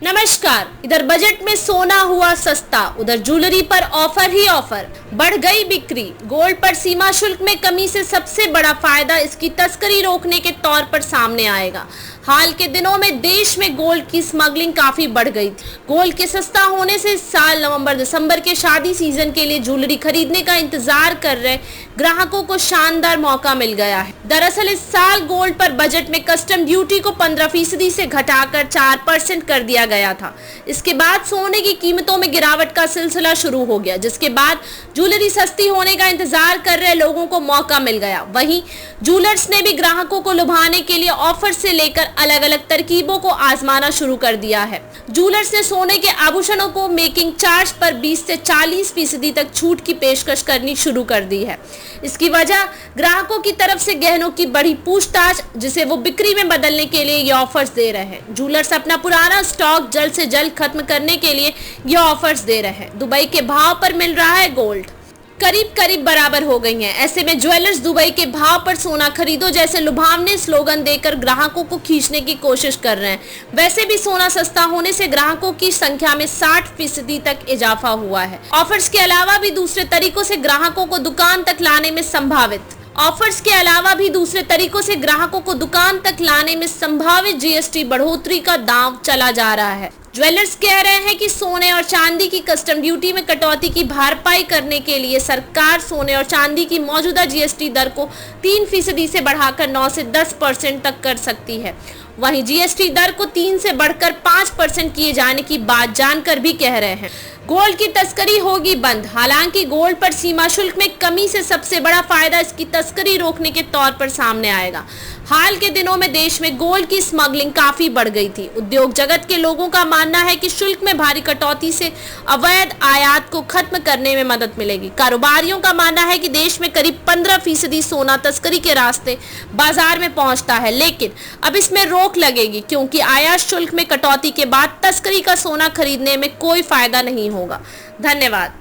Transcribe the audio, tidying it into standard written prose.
नमस्कार। इधर बजट में सोना हुआ सस्ता, उधर ज्वेलरी पर ऑफर ही ऑफर, बढ़ गई बिक्री। गोल्ड पर सीमा शुल्क में कमी से सबसे बड़ा फायदा इसकी तस्करी रोकने के तौर पर सामने आएगा। हाल के दिनों में देश में गोल्ड की स्मगलिंग काफी बढ़ गई थी। गोल्ड के सस्ता होने से इस साल नवंबर दिसंबर के शादी सीजन के लिए ज्वेलरी खरीदने का इंतजार कर रहे ग्राहकों को शानदार मौका मिल गया है। दरअसल इस साल गोल्ड पर बजट में कस्टम ड्यूटी को 15% से घटाकर 4% कर दिया गया था। इसके बाद सोने की कीमतों में गिरावट का सिलसिला शुरू हो गया, जिसके बाद ज्वेलरी सस्ती होने का इंतजार कर रहे लोगों को मौका मिल गया। वहीं ज्वेलर्स ने भी ग्राहकों को लुभाने के लिए ऑफर से लेकर अलग अलग तरकीबों को आजमाना शुरू कर दिया है। ज्वेलर्स ने सोने के आभूषणों को मेकिंग चार्ज पर 20 से 40% तक छूट की पेशकश करनी शुरू कर दी है। इसकी वजह ग्राहकों की तरफ से गहनों की बड़ी पूछताछ, जिसे वो बिक्री में बदलने के लिए ये ऑफर्स दे रहे हैं। ज्वेलर्स अपना पुराना स्टॉक जल्द से जल्द खत्म करने के लिए ये ऑफर्स दे रहे हैं। दुबई के भाव पर मिल रहा है गोल्ड, करीब बराबर हो गई हैं। ऐसे में ज्वेलर्स दुबई के भाव पर सोना खरीदो जैसे लुभावने स्लोगन देकर ग्राहकों को खींचने की कोशिश कर रहे हैं। वैसे भी सोना सस्ता होने से ग्राहकों की संख्या में 60% तक इजाफा हुआ है। ऑफर्स के अलावा भी दूसरे तरीकों से ग्राहकों को दुकान तक लाने में संभावित जीएसटी बढ़ोतरी का दांव चला जा रहा है। ज्वेलर्स कह रहे हैं कि सोने और चांदी की कस्टम ड्यूटी में कटौती की भरपाई करने के लिए सरकार सोने और चांदी की मौजूदा जीएसटी दर को 3% से बढ़ाकर 9 से 10% तक कर सकती है। वहीं जीएसटी दर को 3 से बढ़कर 5% किए जाने की बात जानकर भी कह रहे हैं गोल्ड की तस्करी होगी बंद। हालांकि गोल्ड पर सीमा शुल्क में कमी से सबसे बड़ा फायदा इसकी तस्करी रोकने के तौर पर सामने आएगा। हाल के दिनों में देश में गोल्ड की स्मगलिंग काफी बढ़ गई थी। उद्योग जगत के लोगों का मानना है कि शुल्क में भारी कटौती से अवैध आयात को खत्म करने में मदद मिलेगी। कारोबारियों का मानना है कि देश में करीब 15% सोना तस्करी के रास्ते बाजार में पहुंचता है, लेकिन अब इसमें रोक लगेगी क्योंकि आयात शुल्क में कटौती के बाद तस्करी का सोना खरीदने में कोई फायदा नहीं होगा। धन्यवाद।